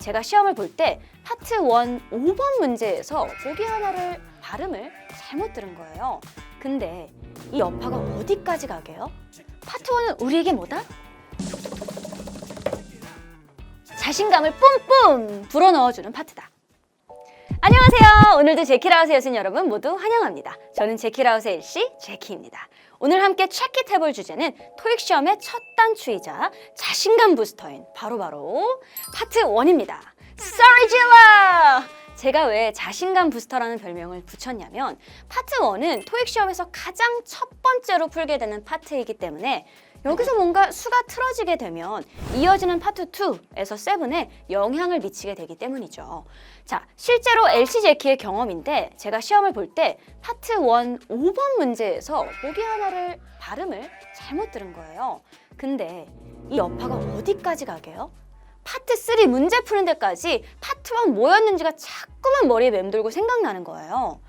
제가 시험을 볼 때 파트 1 5번 문제에서 보기 하나를 발음을 잘못 들은 거예요. 근데 이 여파가 어디까지 가게요? 파트 1은 우리에게 뭐다? 자신감을 뿜뿜 불어넣어주는 파트다. 안녕하세요. 오늘도 제키라우스의 여신 여러분 모두 환영합니다. 저는 제키라우스의 일시 제키입니다. 오늘 함께 체킷 해볼 주제는 토익 시험의 첫 단추이자 자신감 부스터인 바로 파트 1입니다. Sorry, Gilla! 제가 왜 자신감 부스터라는 별명을 붙였냐면 파트 1은 토익 시험에서 가장 첫 번째로 풀게 되는 파트이기 때문에 여기서 뭔가 수가 틀어지게 되면 이어지는 파트 2에서 7에 영향을 미치게 되기 때문이죠. 자, 실제로 LC 제키의 경험인데 제가 시험을 볼 때 파트 1 5번 문제에서 보기 하나를 발음을 잘못 들은 거예요. 근데 이 여파가 어디까지 가게요? 파트 3 문제 푸는 데까지 파트 1 뭐였는지가 자꾸만 머리에 맴돌고 생각나는 거예요.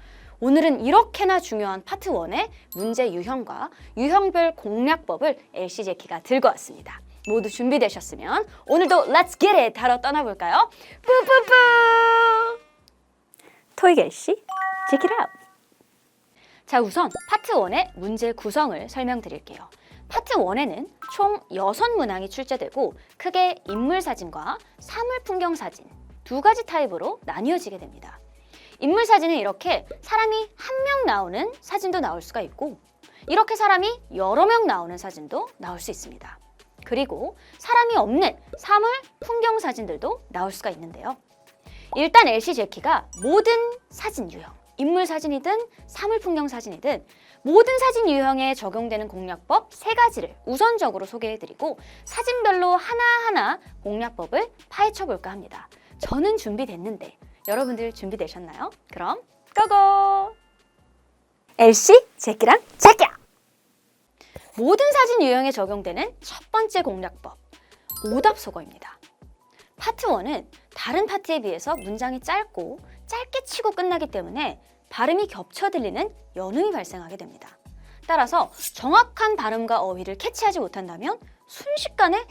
오늘은 이렇게나 중요한 파트 1의 문제 유형과 유형별 공략법을 LC 제키가 들고 왔습니다. 모두 준비되셨으면 오늘도 Let's get it! 하러 떠나볼까요? 뿌뿌뿌! 토익 LC, check it out! 자, 우선 파트 1의 문제 구성을 설명드릴게요. 파트 1에는 총 6문항이 출제되고 크게 인물 사진과 사물 풍경 사진 두 가지 타입으로 나뉘어지게 됩니다. 인물 사진은 이렇게 사람이 한 명 나오는 사진도 나올 수가 있고 이렇게 사람이 여러 명 나오는 사진도 나올 수 있습니다. 그리고 사람이 없는 사물 풍경 사진들도 나올 수가 있는데요. 일단 LC 제키가 모든 사진 유형, 인물 사진이든 사물 풍경 사진이든 모든 사진 유형에 적용되는 공략법 3가지를 우선적으로 소개해드리고 사진별로 하나하나 공략법을 파헤쳐볼까 합니다. 저는 준비됐는데 여러분들 준비되셨나요? 그럼 고고! LC 제키랑 제키야! 모든 사진 유형에 적용되는 첫 번째 공략법, 오답 속어입니다. 파트 1은 다른 파트에 비해서 문장이 짧고 짧게 치고 끝나기 때문에 발음이 겹쳐 들리는 연음이 발생하게 됩니다. 따라서 정확한 발음과 어휘를 캐치하지 못한다면 순식간에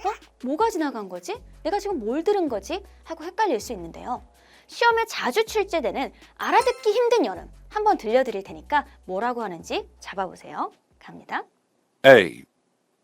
뭐가 지나간 거지? 내가 지금 뭘 들은 거지? 하고 헷갈릴 수 있는데요. 시험에 자주 출제되는 알아듣기 힘든 연음 한번 들려드릴 테니까 뭐라고 하는지 잡아보세요. 갑니다. A.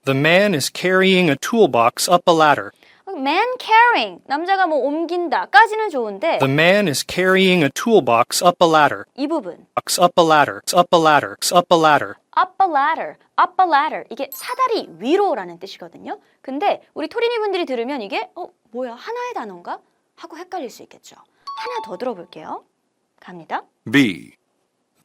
The man is carrying a toolbox up a ladder. Man carrying, 남자가 뭐 옮긴다까지는 좋은데 The man is carrying a toolbox up a ladder. 이 부분 Up a ladder. Up a ladder. Up a ladder. up a ladder, up a ladder 이게 사다리 위로라는 뜻이거든요. 근데 우리 토리니 분들이 들으면 이게 뭐야 하나의 단어인가? 하고 헷갈릴 수 있겠죠. 하나 더 들어볼게요. 갑니다. B.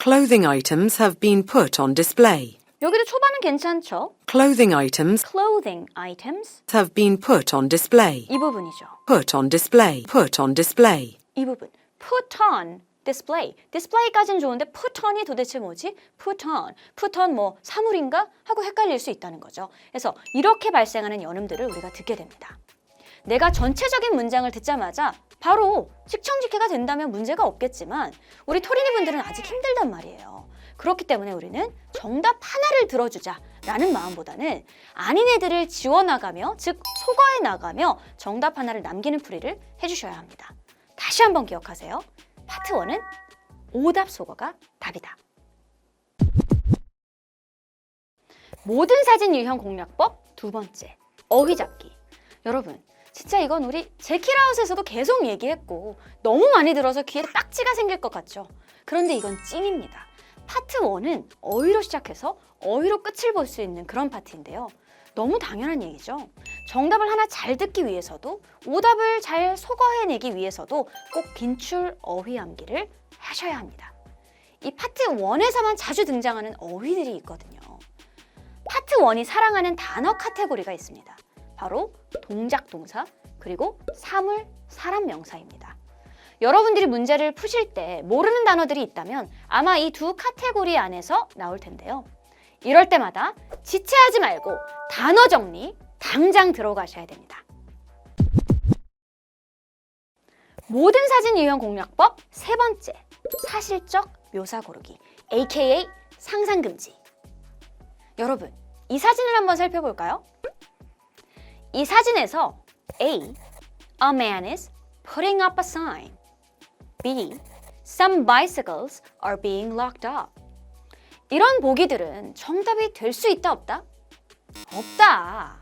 Clothing items have been put on display. 여기도 초반은 괜찮죠? Clothing items Clothing items have been put on display. 이 부분이죠. Put on display. Put on display. 이 부분 put on display. display까지는 좋은데 put on이 도대체 뭐지? put on 뭐 사물인가? 하고 헷갈릴 수 있다는 거죠. 그래서 이렇게 발생하는 연음들을 우리가 듣게 됩니다. 내가 전체적인 문장을 듣자마자 바로 직청직해가 된다면 문제가 없겠지만 우리 토리니 분들은 아직 힘들단 말이에요. 그렇기 때문에 우리는 정답 하나를 들어주자라는 마음보다는 아닌 애들을 지워나가며 즉 소거해 나가며 정답 하나를 남기는 풀이를 해주셔야 합니다. 다시 한번 기억하세요. 파트 1은 오답 소거가 답이다. 모든 사진 유형 공략법 두 번째, 어휘 잡기. 여러분, 진짜 이건 우리 제키라우스에서도 계속 얘기했고 너무 많이 들어서 귀에 딱지가 생길 것 같죠? 그런데 이건 찐입니다. 파트 1은 어휘로 시작해서 어휘로 끝을 볼 수 있는 그런 파트인데요. 너무 당연한 얘기죠. 정답을 하나 잘 듣기 위해서도 오답을 잘 소거해내기 위해서도 꼭 긴출 어휘 암기를 하셔야 합니다. 이 파트 1에서만 자주 등장하는 어휘들이 있거든요. 파트 1이 사랑하는 단어 카테고리가 있습니다. 바로 동작 동사 그리고 사물 사람 명사입니다. 여러분들이 문제를 푸실 때 모르는 단어들이 있다면 아마 이 두 카테고리 안에서 나올 텐데요. 이럴 때마다 지체하지 말고 단어 정리 당장 들어가셔야 됩니다. 모든 사진 유형 공략법 세 번째, 사실적 묘사 고르기 aka 상상 금지. 여러분, 이 사진을 한번 살펴볼까요? 이 사진에서 A. A man is putting up a sign. B. Some bicycles are being locked up. 이런 보기들은 정답이 될 수 있다 없다? 없다.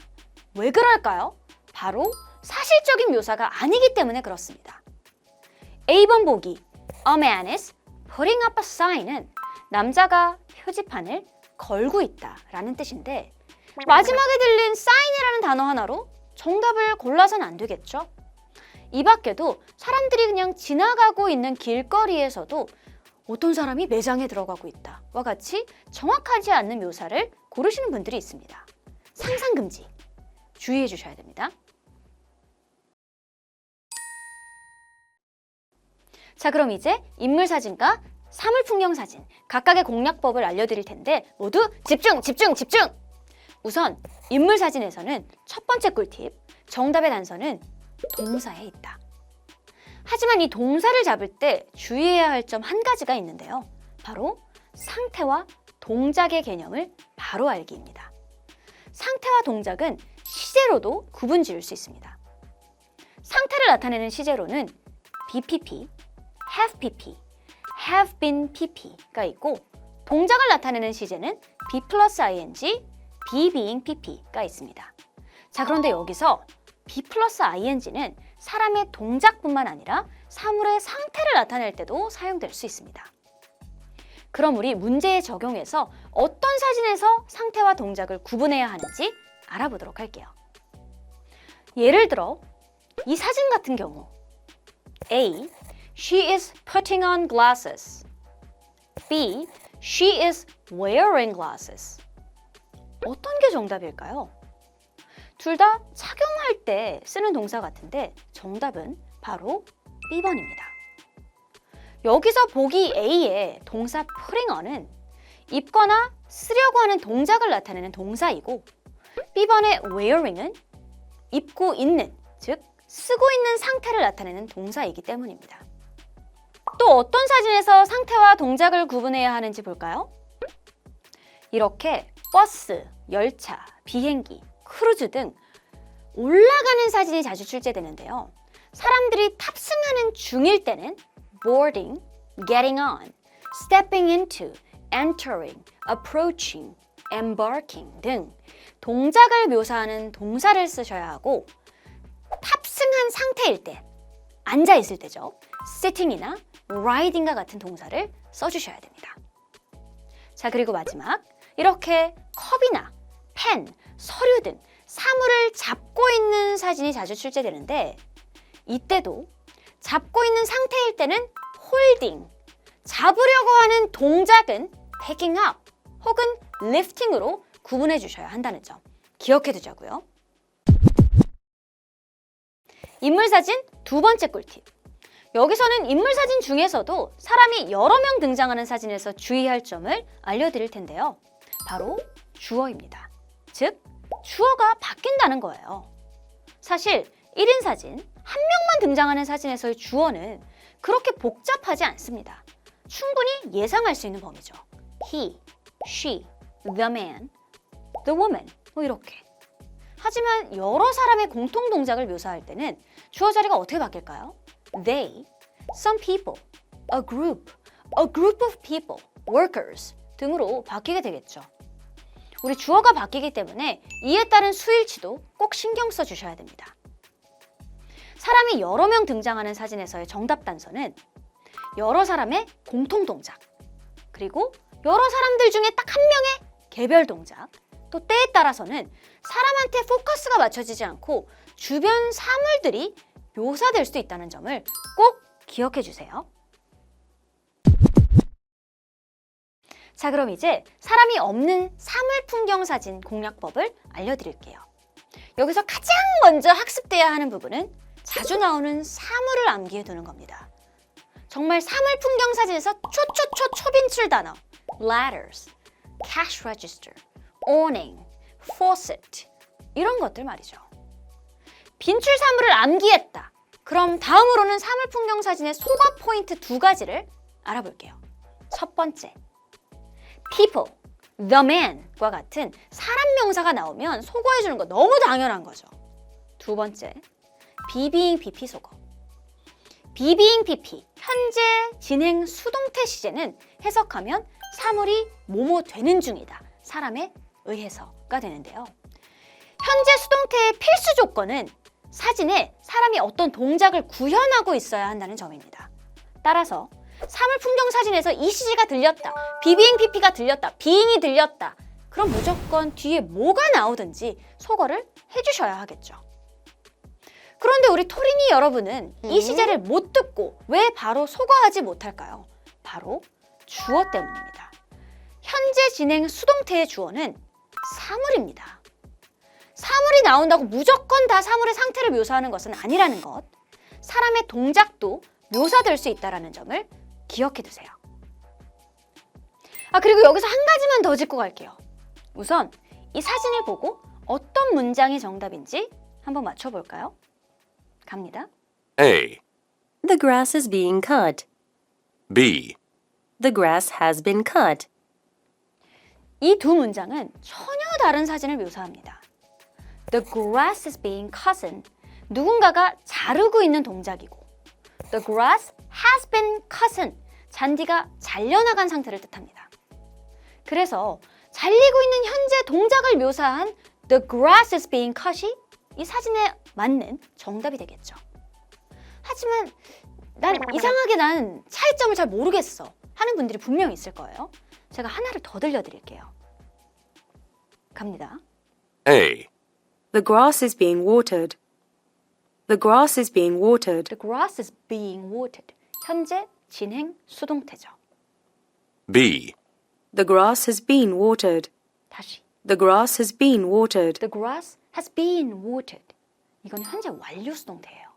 왜 그럴까요? 바로 사실적인 묘사가 아니기 때문에 그렇습니다. A번 보기 A man is putting up a sign은 남자가 표지판을 걸고 있다 라는 뜻인데 마지막에 들린 sign이라는 단어 하나로 정답을 골라서는 안 되겠죠? 이 밖에도 사람들이 그냥 지나가고 있는 길거리에서도 어떤 사람이 매장에 들어가고 있다와 같이 정확하지 않는 묘사를 고르시는 분들이 있습니다. 상상금지 주의해 주셔야 됩니다. 자, 그럼 이제 인물사진과 사물풍경사진 각각의 공략법을 알려드릴 텐데 모두 집중! 집중! 집중! 우선 인물사진에서는 첫 번째 꿀팁, 정답의 단서는 동사에 있다. 하지만 이 동사를 잡을 때 주의해야 할 점 한 가지가 있는데요. 바로 상태와 동작의 개념을 바로 알기입니다. 상태와 동작은 시제로도 구분 지을 수 있습니다. 상태를 나타내는 시제로는 BPP, have PP, have been PP가 있고 동작을 나타내는 시제는 be plus ing, be being PP가 있습니다. 자, 그런데 여기서 be plus ing는 사람의 동작뿐만 아니라 사물의 상태를 나타낼 때도 사용될 수 있습니다. 그럼 우리 문제에 적용해서 어떤 사진에서 상태와 동작을 구분해야 하는지 알아보도록 할게요. 예를 들어 이 사진 같은 경우 A. She is putting on glasses. B. She is wearing glasses. 어떤 게 정답일까요? 둘 다 착용할 때 쓰는 동사 같은데 정답은 바로 B번입니다. 여기서 보기 A의 동사 putting on은 입거나 쓰려고 하는 동작을 나타내는 동사이고 B번의 wearing은 입고 있는, 즉 쓰고 있는 상태를 나타내는 동사이기 때문입니다. 또 어떤 사진에서 상태와 동작을 구분해야 하는지 볼까요? 이렇게 버스, 열차, 비행기, 크루즈 등 올라가는 사진이 자주 출제되는데요. 사람들이 탑승하는 중일 때는 boarding, getting on, stepping into, entering, approaching, embarking 등 동작을 묘사하는 동사를 쓰셔야 하고 탑승한 상태일 때, 앉아 있을 때죠. sitting이나 riding과 같은 동사를 써주셔야 됩니다. 자, 그리고 마지막 이렇게 컵이나 펜, 서류 등 사물을 잡고 있는 사진이 자주 출제되는데 이때도 잡고 있는 상태일 때는 holding, 잡으려고 하는 동작은 picking up 혹은 lifting으로 구분해 주셔야 한다는 점 기억해 두자고요. 인물사진 두 번째 꿀팁. 여기서는 인물사진 중에서도 사람이 여러 명 등장하는 사진에서 주의할 점을 알려드릴 텐데요. 바로 주어입니다. 즉, 주어가 바뀐다는 거예요. 사실 1인 사진, 한 명만 등장하는 사진에서의 주어는 그렇게 복잡하지 않습니다. 충분히 예상할 수 있는 범위죠. He, she, the man, the woman 뭐 이렇게. 하지만 여러 사람의 공통 동작을 묘사할 때는 주어 자리가 어떻게 바뀔까요? They, some people, a group of people, workers 등으로 바뀌게 되겠죠. 우리 주어가 바뀌기 때문에 이에 따른 수일치도 꼭 신경 써 주셔야 됩니다. 사람이 여러 명 등장하는 사진에서의 정답 단서는 여러 사람의 공통 동작, 그리고 여러 사람들 중에 딱 한 명의 개별 동작, 또 때에 따라서는 사람한테 포커스가 맞춰지지 않고 주변 사물들이 묘사될 수도 있다는 점을 꼭 기억해 주세요. 자, 그럼 이제 사람이 없는 사물 풍경 사진 공략법을 알려드릴게요. 여기서 가장 먼저 학습돼야 하는 부분은 자주 나오는 사물을 암기해 두는 겁니다. 정말 사물 풍경 사진에서 초빈출 단어 ladders, cash register, awning, faucet 이런 것들 말이죠. 빈출 사물을 암기했다. 그럼 다음으로는 사물 풍경 사진의 소거 포인트 두 가지를 알아볼게요. 첫 번째, people, the man과 같은 사람 명사가 나오면 소거해주는 거 너무 당연한 거죠. 두 번째, be being BP 소거. be-being pp, 현재 진행 수동태 시제는 해석하면 사물이 뭐뭐 되는 중이다. 사람에 의해서가 되는데요. 현재 수동태의 필수 조건은 사진에 사람이 어떤 동작을 구현하고 있어야 한다는 점입니다. 따라서 사물 풍경 사진에서 ECG가 들렸다, be-being pp가 들렸다, being이 들렸다. 그럼 무조건 뒤에 뭐가 나오든지 소거를 해주셔야 하겠죠. 그런데 우리 토린이 여러분은 이 시제를 못 듣고 왜 바로 소거하지 못할까요? 바로 주어 때문입니다. 현재 진행 수동태의 주어는 사물입니다. 사물이 나온다고 무조건 다 사물의 상태를 묘사하는 것은 아니라는 것. 사람의 동작도 묘사될 수 있다는 점을 기억해 두세요. 그리고 여기서 한 가지만 더 짚고 갈게요. 우선 이 사진을 보고 어떤 문장이 정답인지 한번 맞춰볼까요? 갑니다. A. The grass is being cut. B. The grass has been cut. 이 두 문장은 전혀 다른 사진을 묘사합니다. The grass is being cut은 누군가가 자르고 있는 동작이고 The grass has been cut은 잔디가 잘려나간 상태를 뜻합니다. 그래서 잘리고 있는 현재 동작을 묘사한 The grass is being cut이 이 사진에 맞는 정답이 되겠죠. 하지만 이상하게 난 차이점을 잘 모르겠어 하는 분들이 분명히 있을 거예요. 제가 하나를 더 들려드릴게요. 갑니다. A. The grass is being watered. The grass is being watered. The grass is being watered. 현재 진행 수동태죠. B. The grass has been watered. 다시. The grass has been watered. The grass has been watered. 이건 현재 완료 수동태예요.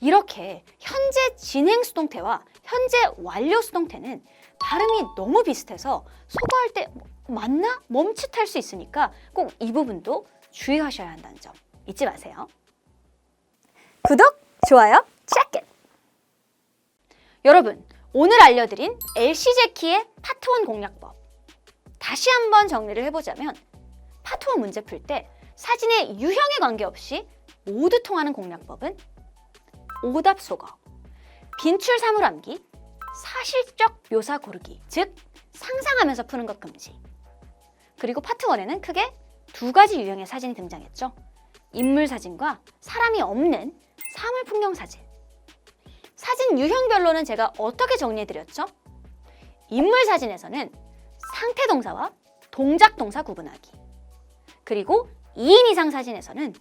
이렇게 현재 진행 수동태와 현재 완료 수동태는 발음이 너무 비슷해서 소거할 때 맞나? 멈칫할 수 있으니까 꼭 이 부분도 주의하셔야 한다는 점 잊지 마세요. 구독, 좋아요, check it! 여러분, 오늘 알려드린 LC 제키의 파트 1 공략법. 다시 한번 정리를 해보자면 파트 1 문제 풀 때 사진의 유형에 관계없이 모두 통하는 공략법은 오답 소거, 빈출 사물함기, 사실적 묘사 고르기, 즉 상상하면서 푸는 것 금지. 그리고 파트 1에는 크게 두 가지 유형의 사진이 등장했죠. 인물 사진과 사람이 없는 사물 풍경 사진. 사진 유형별로는 제가 어떻게 정리해드렸죠? 인물 사진에서는 상태 동사와 동작 동사 구분하기. 그리고 2인 이상 사진에서는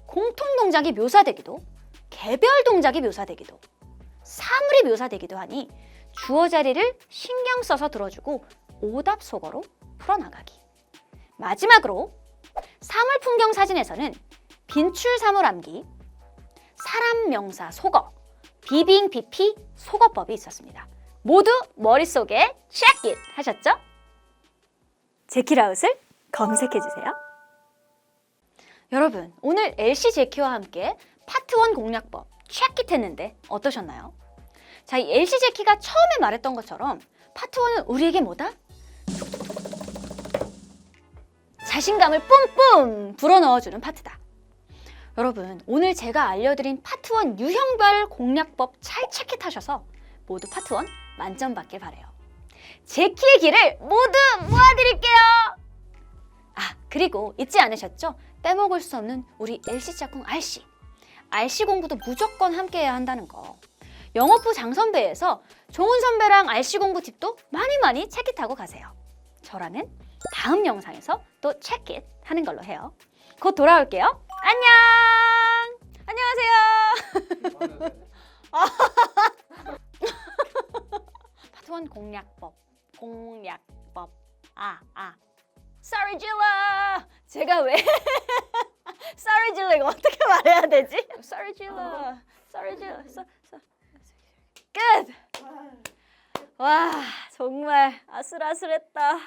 공통 동작이 묘사되기도 개별 동작이 묘사되기도 사물이 묘사되기도 하니 주어 자리를 신경 써서 들어주고 오답 소거로 풀어나가기. 마지막으로 사물 풍경 사진에서는 빈출 사물 암기, 사람 명사 소거, be-being pp 소거법이 있었습니다. 모두 머릿속에 check it 하셨죠? 제키라웃을 검색해주세요. 여러분, 오늘 LC 제키와 함께 파트 1 공략법 check it 했는데 어떠셨나요? 자, 이 LC 제키가 처음에 말했던 것처럼 파트 1은 우리에게 뭐다? 자신감을 뿜뿜 불어넣어주는 파트다. 여러분, 오늘 제가 알려드린 파트 1 유형별 공략법 잘 체크하셔서 모두 파트 1 만점 받길 바래요. 제키의 길을 모두 모아드릴게요. 그리고 잊지 않으셨죠? 빼먹을 수 없는 우리 LC 짝꿍 RC. RC 공부도 무조건 함께 해야 한다는 거. 영어부 장선배에서 종훈 선배랑 RC 공부 팁도 많이 체크하고 가세요. 저라면 다음 영상에서 또 체크 하는 걸로 해요. 곧 돌아올게요. 안녕! 안녕하세요. 파트 1 공략법. Sorry, Gilla! 제가 왜 Sorry, Gilla 이거 어떻게 말해야 되지? Sorry, Gilla. 끝! 와, 정말 아슬아슬했다.